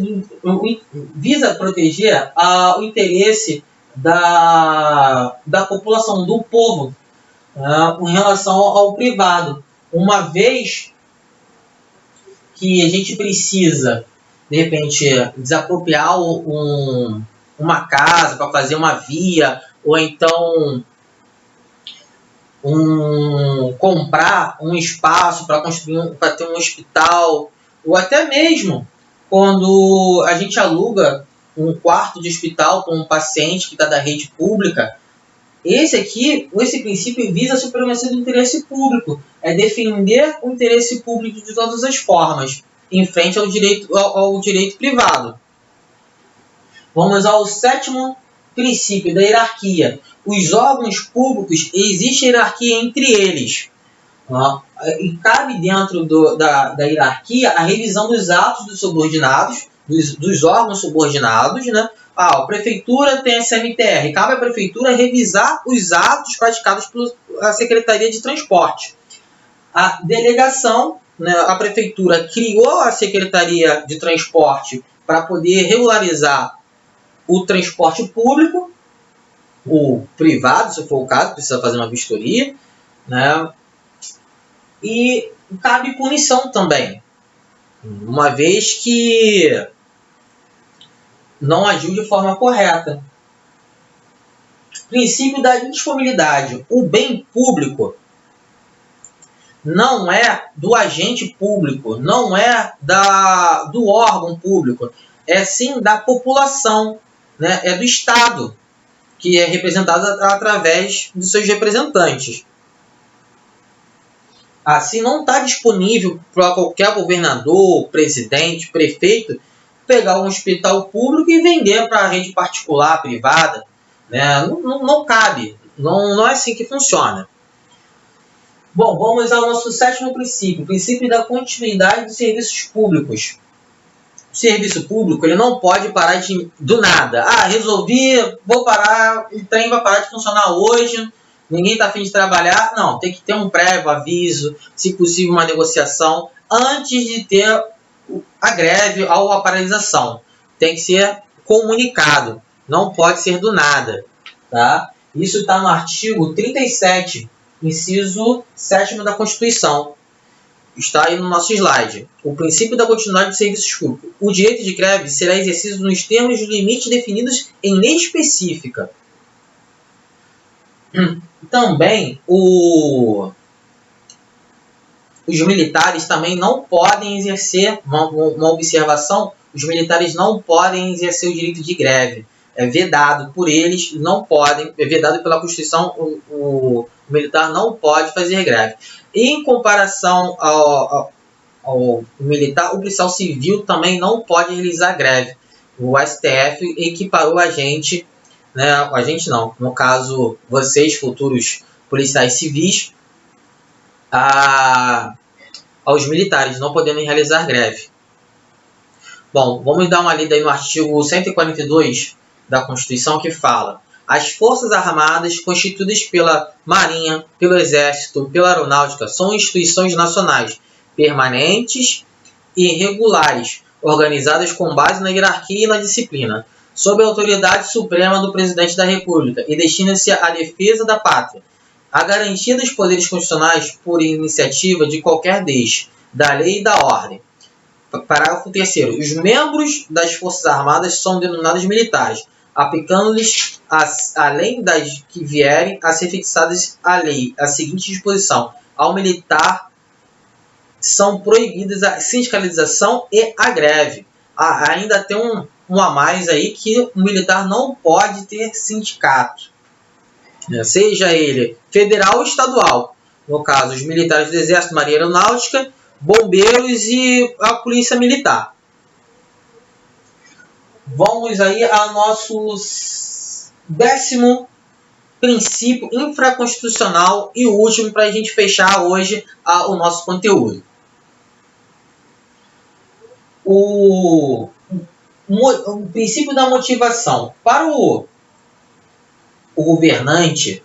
da população, do povo, em relação ao privado. Uma vez que a gente precisa, de repente, desapropriar uma casa para fazer uma via, ou então comprar um espaço para construir, para ter um hospital, ou até mesmo quando a gente aluga um quarto de hospital para um paciente que está da rede pública. Esse princípio visa a supremacia do interesse público, é defender o interesse público de todas as formas, em frente ao direito privado. Vamos ao 7º princípio da hierarquia. Os órgãos públicos, existe hierarquia entre eles. E cabe dentro da hierarquia a revisão dos atos dos subordinados, dos órgãos subordinados, né? A prefeitura tem a CMTR, cabe à prefeitura revisar os atos praticados pela Secretaria de Transporte. A delegação, né, a prefeitura criou a Secretaria de Transporte para poder regularizar o transporte público, o privado, se for o caso, precisa fazer uma vistoria, né? E cabe punição também, uma vez que não agiu de forma correta. Princípio da indisponibilidade. O bem público não é do agente público, não é do órgão público, é sim da população, né? É do Estado, que é representado através dos seus representantes. Assim, não está disponível para qualquer governador, presidente, prefeito pegar um hospital público e vender para a rede particular, privada, né? Não cabe, não é assim que funciona. Bom, vamos ao nosso 7º princípio, o princípio da continuidade dos serviços públicos. O serviço público ele não pode parar do nada. Vou parar, o trem vai parar de funcionar hoje, ninguém está a fim de trabalhar. Não, tem que ter um prévio aviso, se possível uma negociação, antes de ter a greve ou a paralisação. Tem que ser comunicado, não pode ser do nada. Tá? Isso está no artigo 37, inciso 7º da Constituição. Está aí no nosso slide. O princípio da continuidade de serviços públicos. O direito de greve será exercido nos termos de limite definidos em lei específica. Também os militares também não podem exercer, uma observação, os militares não podem exercer o direito de greve. É vedado por eles, não podem, é vedado pela Constituição, o militar não pode fazer greve. Em comparação ao militar, o policial civil também não pode realizar greve. O STF equiparou a gente, né, a gente não, no caso, vocês, futuros policiais civis, aos militares, não podendo realizar greve. Bom, vamos dar uma lida aí no artigo 142 da Constituição, que fala: as Forças Armadas, constituídas pela Marinha, pelo Exército, pela Aeronáutica, são instituições nacionais, permanentes e regulares, organizadas com base na hierarquia e na disciplina, sob a autoridade suprema do Presidente da República, e destinam-se à defesa da pátria, a garantia dos poderes constitucionais por iniciativa de qualquer destes, da lei e da ordem. Parágrafo 3º. Os membros das Forças Armadas são denominados militares, aplicando-lhes, além das que vierem a ser fixadas a lei, a seguinte disposição: ao militar são proibidas a sindicalização e a greve. Ainda tem um a mais aí, que o militar não pode ter sindicato, seja ele federal ou estadual. No caso, os militares do Exército, Marinha e Aeronáutica, bombeiros e a polícia militar. Vamos aí ao nosso 10º princípio infraconstitucional e último, para a gente fechar hoje o nosso conteúdo. O princípio da motivação. Para o governante,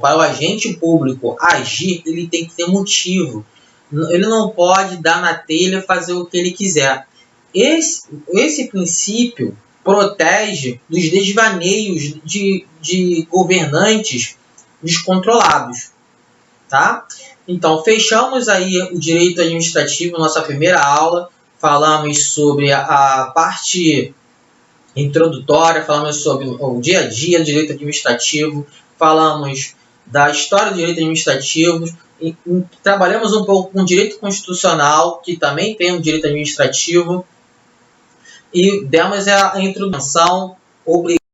para o agente público agir, ele tem que ter motivo. Ele não pode dar na telha e fazer o que ele quiser. Esse princípio protege dos desvaneios de governantes descontrolados. Tá? Então, fechamos aí o direito administrativo, nossa primeira aula. Falamos sobre a parte introdutória, falamos sobre o dia a dia do direito administrativo, falamos da história do direito administrativo, e trabalhamos um pouco com direito constitucional, que também tem um direito administrativo, e demos a introdução. Obrigado.